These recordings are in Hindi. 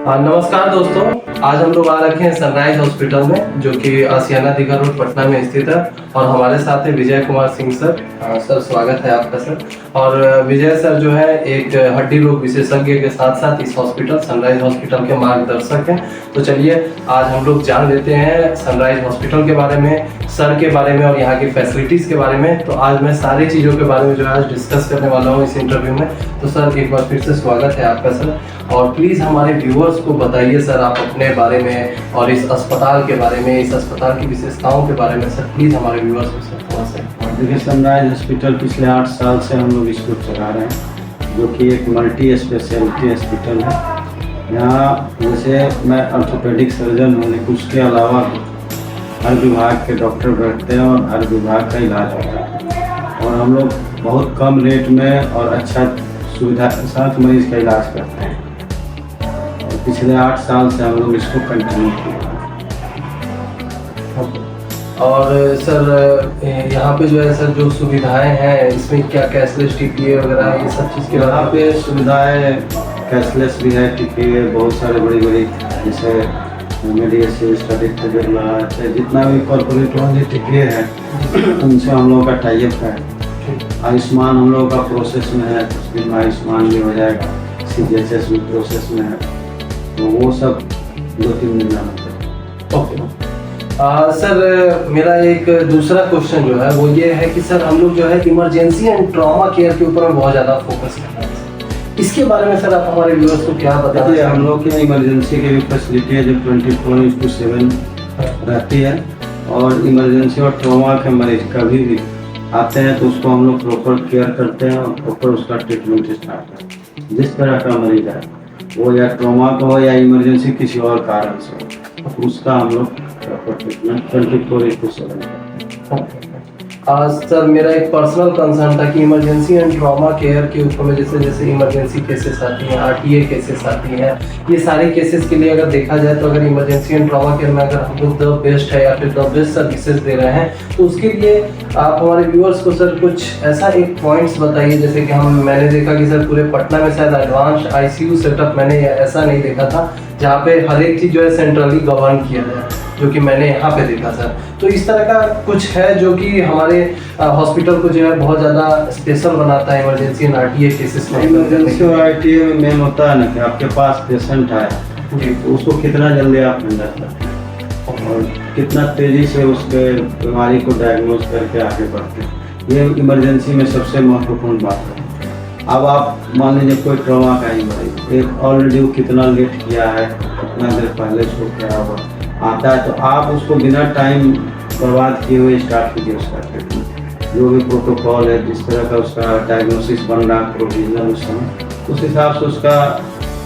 हाँ नमस्कार दोस्तों, आज हम लोग आ रखे हैं सनराइज हॉस्पिटल में जो कि आसियाना दीघा रोड पटना में स्थित है और हमारे साथ है विजय कुमार सिंह सर। सर स्वागत है आपका सर। और विजय सर जो है एक हड्डी रोग विशेषज्ञ के साथ साथ इस हॉस्पिटल सनराइज हॉस्पिटल के मार्गदर्शक हैं। तो चलिए आज हम लोग जान लेते हैं सनराइज हॉस्पिटल के बारे में, सर के बारे में और यहाँ की फैसिलिटीज़ के बारे में। तो आज मैं सारी चीज़ों के बारे में जो है आज डिस्कस करने वाला हूँ इस इंटरव्यू में। तो सर एक बार फिर से स्वागत है आपका सर। और प्लीज़ हमारे व्यूअर्स को बताइए सर आप अपने बारे में और इस अस्पताल के बारे में, इस अस्पताल की विशेषताओं के बारे में सर प्लीज़ हमारे व्यूअर्स को सर थोड़ा सा। देखिए, सनराइज हॉस्पिटल पिछले 8 साल से हम लोग इसको चला रहे हैं, जो कि एक मल्टी स्पेशलिटी हॉस्पिटल है। यहाँ जैसे मैं ऑर्थोपेडिक सर्जन हूँ, लेकिन उसके अलावा हर विभाग के डॉक्टर बैठते हैं और हर विभाग का इलाज होता है। और हम लोग बहुत कम रेट में और अच्छा सुविधा के साथ मरीज का इलाज करते हैं। और पिछले 8 साल से हम लोग इसको कंटिन्यू किए। और सर यहाँ पे जो है सर जो सुविधाएं हैं इसमें क्या कैशलेस टीपीए वगैरह ये सब चीज़ के यहाँ पे सुविधाएं कैशलेस भी है, टीपीए बहुत सारे बड़ी बड़ी जैसे मेडिसिस्ट आदित्य जितना भी कॉर्पोरेट वाले टीपीए है उनसे हम लोगों का टाइप है। आयुष्मान हम लोगों का प्रोसेस में है, कुछ दिन में आयुष्मान भी हो जाएगा, CGHS भी प्रोसेस में है, तो वो सब 2-3 दिन में होता है। ओके सर, मेरा एक दूसरा क्वेश्चन जो है वो ये है कि सर हम लोग जो है इमरजेंसी एंड ट्रॉमा केयर के ऊपर बहुत ज़्यादा फोकस कर रहे हैं। इसके बारे में सर आप हमारे व्यूअर्स को क्या बताइए। हम लोग की इमरजेंसी की भी फैसिलिटी है जो 24/7 रहती है। और इमरजेंसी और ट्रॉमा के मरीज कभी भी आते हैं तो उसको हम लोग प्रॉपर केयर करते हैं और प्रॉपर उसका ट्रीटमेंट स्टार्ट करते हैं। जिस तरह का मरीज है वो या ट्रॉमा का हो या इमरजेंसी किसी और कारण से हो, तो उसका हम लोग प्रॉपर ट्रीटमेंट 24/7 करते हैं। सर मेरा एक पर्सनल कंसर्न था कि इमरजेंसी एंड ट्रॉमा केयर के ऊपर में जैसे जैसे इमरजेंसी केसेस आती हैं, RTA केसेस आती हैं, ये सारे केसेस के लिए अगर देखा जाए तो अगर इमरजेंसी एंड ट्रॉमा केयर में अगर हम लोग द बेस्ट है या फिर द बेस्ट सर्विसेज दे रहे हैं तो उसके लिए आप हमारे व्यूअर्स को सर कुछ ऐसा एक पॉइंट्स बताइए। जैसे कि मैंने देखा कि सर पूरे पटना में शायद एडवांस ICU सेटअप मैंने ऐसा नहीं देखा था जहाँ पे हर एक चीज़ जो है सेंट्रली गवर्न किया जाए, जो कि मैंने यहाँ पे देखा सर। तो इस तरह का कुछ है जो कि हमारे हॉस्पिटल को जो है बहुत ज़्यादा स्पेशल बनाता है इमरजेंसी एंड RTA केसेस में। इमरजेंसी और RTA में मेन होता है ना कि आपके पास पेशेंट आए तो उसको कितना जल्दी आप हैंडल करते हैं और कितना तेज़ी से उसके बीमारी को डायग्नोज करके आगे बढ़ते हैं। ये इमरजेंसी में सबसे महत्वपूर्ण बात है। अब आप मान लीजिए कोई ट्रॉमा का ही मरीज एक ऑलरेडी कितना लेट किया है, कितना देर पहले सो क्या हुआ आता है, तो आप उसको बिना टाइम बर्बाद किए हुए स्टार्ट कीजिए उसका ट्रीटमेंट। जो भी प्रोटोकॉल है, जिस तरह का उसका डायग्नोसिस बन रहा है प्रोविजनल उस समय, उस हिसाब से उसका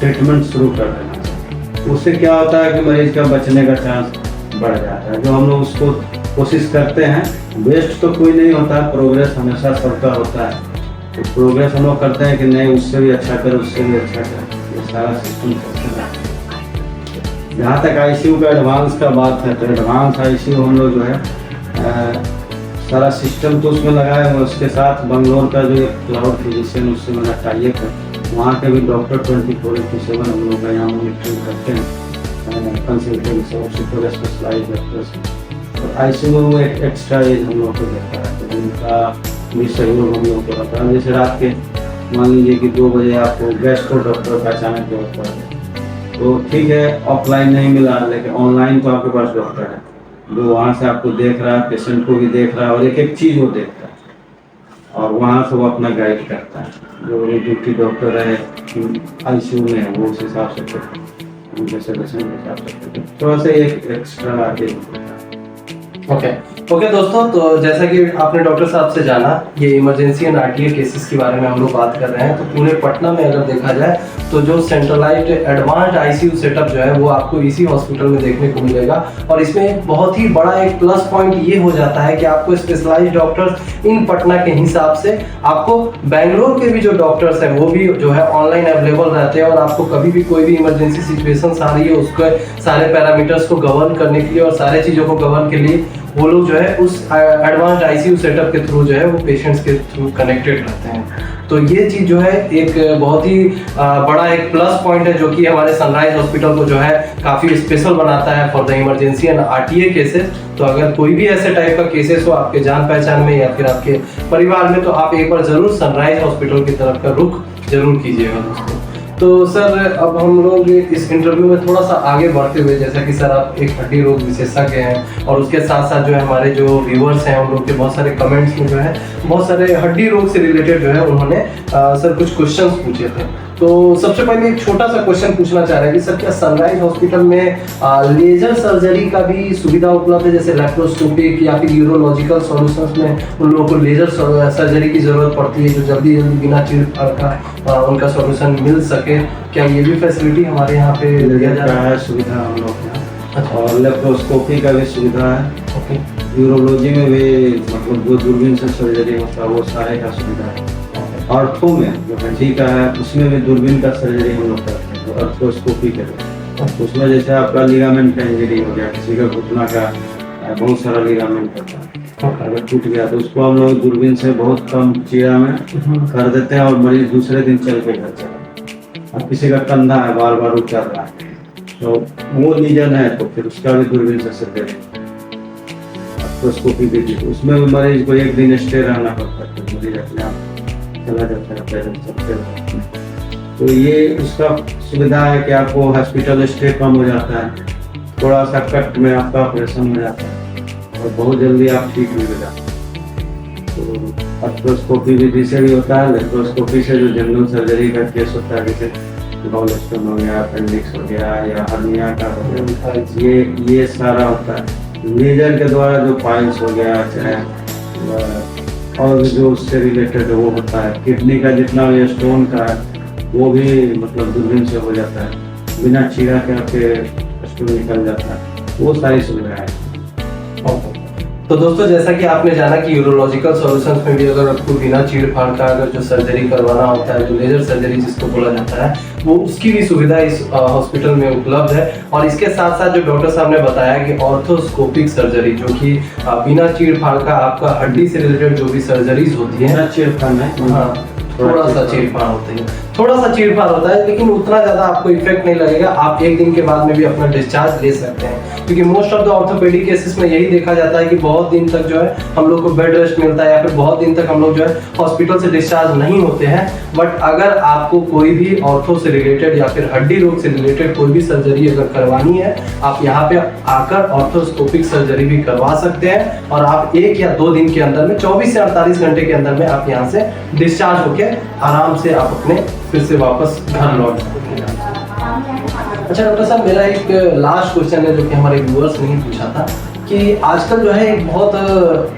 ट्रीटमेंट शुरू कर देना। उससे क्या होता है कि मरीज का बचने का चांस बढ़ जाता है। जो हम लोग उसको कोशिश करते हैं, बेस्ट तो कोई नहीं होता, प्रोग्रेस हमेशा सबका होता है। तो प्रोग्रेस हम लोग करते हैं कि नहीं उससे भी अच्छा करें, उससे भी अच्छा करें, ये सारा सिस्टम चलते हैं। जहाँ तक ICU का एडवांस का बात है तो एडवांस ICU हम लोग जो है सारा सिस्टम तो उसमें लगाए हुए। उसके साथ बंगलोर का जो एक क्लाउड फिजिशियन उससे मेरा टाइप है, वहाँ के भी डॉक्टर 24/7 हम लोग का यहाँ मॉनिटरिंग करते हैं, कंसल्टेंट से और सुपर स्पेशलाइज डॉक्टर्स। और ICU में वो एक एक्स्ट्रा एज हम लोग को देता है, तो उनका भी सहयोग हम लोग को रहता है। जैसे रात के मान लीजिए कि 2 बजे आपको गैस्ट्रो डॉक्टर का अचानक जरूरत पड़े तो ठीक है, ऑफलाइन नहीं मिला, लेकिन ऑनलाइन तो आपके पास डॉक्टर है जो वहाँ से आपको देख रहा है, पेशेंट को भी देख रहा है और एक एक चीज़ वो देखता है और वहाँ से वो अपना गाइड करता है। जो ड्यूटी डॉक्टर है ICU में है वो उस हिसाब से जैसे पेशेंट के हिसाब से थोड़ा सा एक एक्स्ट्रा आगे। ओके दोस्तों, तो जैसा कि आपने डॉक्टर साहब से जाना ये इमरजेंसी एंड RTA केसेस के बारे में हम लोग बात कर रहे हैं। तो पूरे पटना में अगर देखा जाए तो जो सेंट्रलाइज्ड एडवांस्ड ICU सेटअप जो है वो आपको इसी हॉस्पिटल में देखने को मिलेगा। और इसमें एक बहुत ही बड़ा एक प्लस पॉइंट ये हो जाता है कि आपको स्पेशलाइज्ड डॉक्टर्स इन पटना के हिसाब से आपको बेंगलोर के भी जो डॉक्टर्स हैं वो भी जो है ऑनलाइन अवेलेबल रहते हैं। और आपको कभी भी कोई भी इमरजेंसी सिचुएशन आ रही है उसके सारे पैरामीटर्स को गवर्न करने के लिए और सारे चीज़ों को गवर्न के लिए वो लोग जो है उस एडवांस्ड आईसीयू सेटअप के थ्रू जो है वो पेशेंट्स के थ्रू कनेक्टेड रहते हैं। तो ये चीज़ जो है एक बहुत ही बड़ा एक प्लस पॉइंट है जो कि हमारे सनराइज हॉस्पिटल को जो है काफ़ी स्पेशल बनाता है for the emergency and RTA cases. तो अगर कोई भी ऐसे टाइप का केसेस हो आपके जान पहचान में या फिर आपके परिवार में, तो आप एक बार ज़रूर सनराइज हॉस्पिटल की तरफ का रुख जरूर कीजिएगा दोस्तों। तो सर अब हम लोग इस इंटरव्यू में थोड़ा सा आगे बढ़ते हुए, जैसा कि सर आप एक हड्डी रोग विशेषज्ञ हैं और उसके साथ साथ जो है हमारे जो व्यूअर्स हैं उन लोग के बहुत सारे कमेंट्स में जो है बहुत सारे हड्डी रोग से रिलेटेड जो है उन्होंने सर कुछ क्वेश्चंस पूछे थे। तो सबसे पहले एक छोटा सा क्वेश्चन पूछना चाह रहे हैं कि सर क्या सनराइज हॉस्पिटल में लेजर सर्जरी का भी सुविधा उपलब्ध है, जैसे लैप्रोस्कोपिक या फिर यूरोलॉजिकल सॉल्यूशंस में उन लोगों को लेजर सर्जरी की जरूरत पड़ती है जो जल्दी जल्दी बिना चीरफाड़ का उनका सॉल्यूशन मिल सके, क्या ये भी फैसिलिटी हमारे यहाँ पे दिया जा रहा है? सुविधा हम लोग यहाँ और लेप्रोस्कोपी का भी सुविधा है। ओके। यूरोलॉजी में भी मतलब जो दूरबीन से सर्जरी होता है वो सारे का सुविधा है। आर्थो में जो हड्डी का है उसमें भी दूरबीन का सर्जरी हम लोग करते हैं, तो आर्थोस्कोपी करते हैं। उसमें जैसे आपका लिगामेंट का इंजरी हो गया, किसी का घुटना का बहुत सारा लिगामेंट होता है, अगर टूट गया तो उसको हम लोग दूरबीन से बहुत कम चीरा में कर देते हैं और मरीज दूसरे दिन चल के घर चला। अब किसी का कंधा है बार बार उतर रहा है तो वो लीजन है तो फिर उसका भी दूरबीन से सर्जरी, आर्थोस्कोपी भी उसमें भी मरीज को एक दिन स्टे रहना पड़ता है, मरीज अपने आप चला जाता है, पैदल चलते रहते हैं। तो ये उसका सुविधा है कि आपको हॉस्पिटल स्टे कम हो जाता है, थोड़ा सा कट में आपका ऑपरेशन हो जाता है और बहुत जल्दी आप ठीक भी हो जाते हैं। तो आर्थोस्कोपी विधि से भी होता है, लेप्रोस्कोपी से जो जनरल सर्जरी का केस होता है, जैसे गॉल स्टोन हो गया, अपेंडिक्स हो गया या हर्निया का हो गया, ये सारा होता है। लेजर के द्वारा जो पाइल्स हो गया चाहे और जो उससे रिलेटेड वो होता है, किडनी का जितना भी स्टोन का है वो भी मतलब दूरबीन से हो जाता है, बिना चीरा के आपके स्टोन निकल जाता है, वो सारी सुविधाएं हैं। तो दोस्तों जैसा कि आपने जाना कि यूरोलॉजिकल सॉल्यूशंस में भी अगर आपको बिना चीरफाड़ का अगर जो सर्जरी करवाना होता है, जो लेजर सर्जरी जिसको बोला जाता है, वो उसकी भी सुविधा इस हॉस्पिटल में उपलब्ध है। और इसके साथ साथ जो डॉक्टर साहब ने बताया कि ऑर्थोस्कोपिक सर्जरी जो कि बिना चीरफाड़ का आपका हड्डी से रिलेटेड जो भी सर्जरीज होती है, चीरफाड़ नहीं, हाँ थोड़ा सा चीरफाड़ होती है, थोड़ा सा चीरफाड़ होता है, लेकिन उतना ज़्यादा आपको इफेक्ट नहीं लगेगा। आप एक दिन के बाद में भी अपना डिस्चार्ज ले सकते हैं, क्योंकि most of the orthopaedic cases में यही देखा जाता है कि बहुत दिन तक जो है हम लोग को बेड रेस्ट मिलता है या फिर बहुत दिन तक हम लोग जो है हॉस्पिटल से डिस्चार्ज नहीं होते हैं। बट अगर आपको कोई भी ऑर्थो से रिलेटेड या फिर हड्डी रोग से रिलेटेड कोई भी सर्जरी अगर करवानी है, आप यहाँ पे आकर ऑर्थोस्कोपिक सर्जरी भी करवा सकते हैं और आप 1 या 2 दिन के अंदर में 24 से 48 घंटे के अंदर में आप यहाँ से डिस्चार्ज होके आराम से आप अपने फिर से वापस घर लौट सकते हैं। अच्छा डॉक्टर साहब, मेरा एक लास्ट क्वेश्चन है जो कि हमारे व्यूअर्स ने ही पूछा था कि आजकल जो है एक बहुत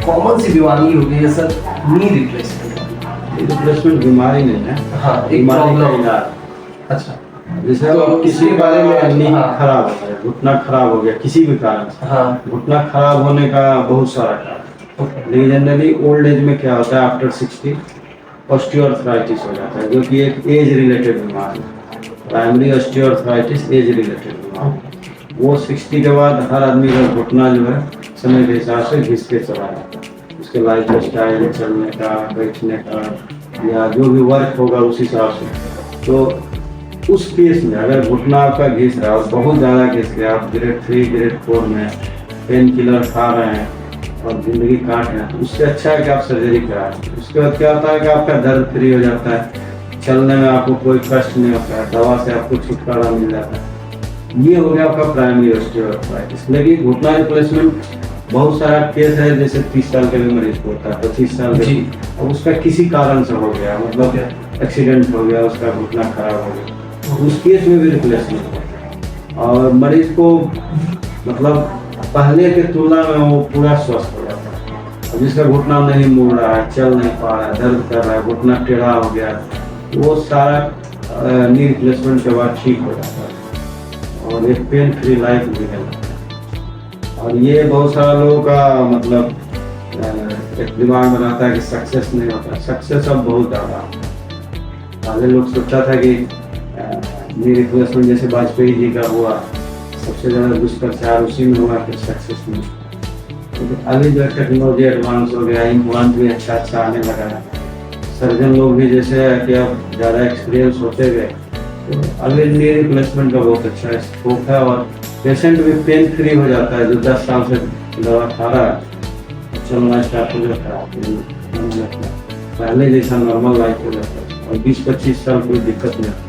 कॉमन सी बीमारी हो गई है सर, नी रिप्लेसमेंट। रिप्लेसमेंट बीमारी नहीं है, हाँ एक प्रॉब्लम। अच्छा, जैसे तो किसी बारे में नी खराब हो गया, घुटना खराब हो गया किसी भी कारण से, हाँ घुटना खराब होने का बहुत सारा कारण, लेकिन जनरली ओल्ड एज में क्या होता है, आफ्टर 60 ऑस्टियोआर्थराइटिस हो जाता है, जो कि एक एज रिलेटेड बीमारी है। प्राइमरी ऑस्टियोआर्थराइटिस एज रिलेटेड बीमारी, वो 60 के बाद हर आदमी का घुटना जो है समय के हिसाब से घिस के चला जाता है, उसके लाइफ स्टाइल, चलने का, बैठने का या जो भी वर्क होगा उस हिसाब से। तो उस केस में अगर घुटना आपका घिस रहा है और बहुत ज़्यादा घिस गया, आप ग्रेड 3 ग्रेड 4 में पेन किलर खा रहे हैं और ज़िंदगी काट रहे हैं, तो उससे अच्छा है कि आप सर्जरी कराएं। उसके बाद क्या होता है कि आपका दर्द फ्री हो जाता है, चलने में आपको कोई कष्ट नहीं होता है, दवा से आपको छुटकारा मिल जाता है। ये हो गया आपका प्राइमरी ऑस्टियोआर्थराइटिस। लेकिन घुटना रिप्लेसमेंट बहुत सारा केस है, जैसे 30 साल के भी मरीज को होता है, 25 साल के, और उसका किसी कारण से हो गया, मतलब एक्सीडेंट हो गया, उसका घुटना खराब हो गया, उस केस में भी रिप्लेसमेंट है और मरीज को मतलब पहले के तुलना में वो पूरा स्वस्थ हो जाता है। अब जिसका घुटना नहीं मुड़ रहा है, चल नहीं पा रहा है, दर्द कर रहा है, घुटना टेढ़ा हो गया, वो सारा नी रिप्लेसमेंट के बाद ठीक हो जाता है और एक पेन फ्री लाइफ निकल जाता है। और ये बहुत सारा लोगों का मतलब एक दिमाग में रहता है कि सक्सेस नहीं होता। सक्सेस अब बहुत ज़्यादा, पहले लोग सोचा था कि नी रिप्लेसमेंट जैसे वाजपेयी जी का हुआ, सबसे ज़्यादा दुष्प्रचार उसी में हुआ, फिर सक्सेस में। अभी जो टेक्नोलॉजी एडवांस हो गया, इम्प्लांट भी अच्छा अच्छा आने लगा है। सर्जन लोग भी जैसे है कि अब ज़्यादा एक्सपीरियंस होते गए, तो अभी नी रिप्लेसमेंट का बहुत अच्छा स्कोप है और पेशेंट भी पेन फ्री हो जाता है। जो 10 साल से दवा खा रहा है, चलना स्टार्ट हो जाता है, पहले जैसा नॉर्मल लाइफ हो जाता है और 20-25 साल कोई दिक्कत नहीं आती।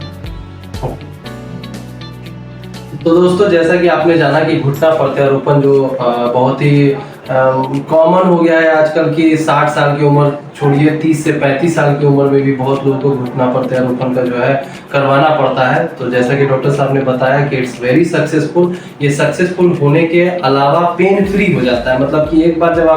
तो दोस्तों, जैसा कि आपने जाना कि घुटना प्रत्यारोपण जो बहुत ही कॉमन हो गया है आजकल की 60 साल की उम्र छोड़िए 30 से 35 साल की उम्र में भी बहुत लोगों को घुटना प्रत्यारोपण का जो है करवाना पड़ता है। तो जैसा कि डॉक्टर साहब ने बताया कि इट्स वेरी सक्सेसफुल। ये सक्सेसफुल होने के अलावा पेन फ्री हो जाता है, मतलब कि एक बार जब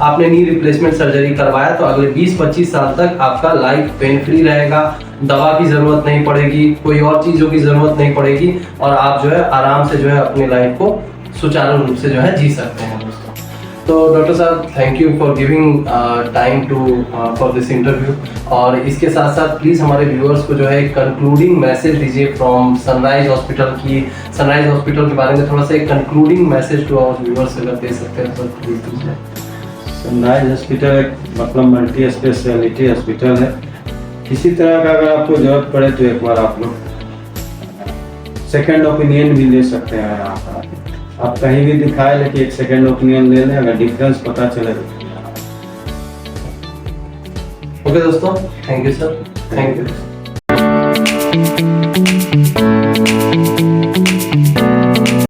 आपने नी रिप्लेसमेंट सर्जरी करवाया तो अगले 20-25 साल तक आपका लाइफ पेन फ्री रहेगा। दवा की जरूरत नहीं पड़ेगी, कोई और चीजों की जरूरत नहीं पड़ेगी और आप जो है आराम से जो है अपनी लाइफ को सुचारू रूप से जो है जी सकते हैं दोस्तों। तो डॉक्टर साहब, thank you for giving time to for this interview. और इसके साथ साथ प्लीज़ हमारे व्यूअर्स को जो है एक कंक्लूडिंग मैसेज दीजिए फ्रॉम सनराइज हॉस्पिटल की। सनराइज हॉस्पिटल के बारे में थोड़ा सा एक concluding message to our viewers अगर दे सकते हैं तो प्लीज़ दीजिए। सनराइज हॉस्पिटल एक मतलब मल्टी स्पेशलिटी हॉस्पिटल है। किसी तरह का अगर आपको जरूरत पड़े तो एक बार आप लोग सेकंड ओपिनियन भी ले सकते हैं। आप कहीं भी दिखाए लेकिन एक सेकंड ओपिनियन ले लें, अगर डिफरेंस पता चले। ओके दोस्तों, thank you sir, thank you.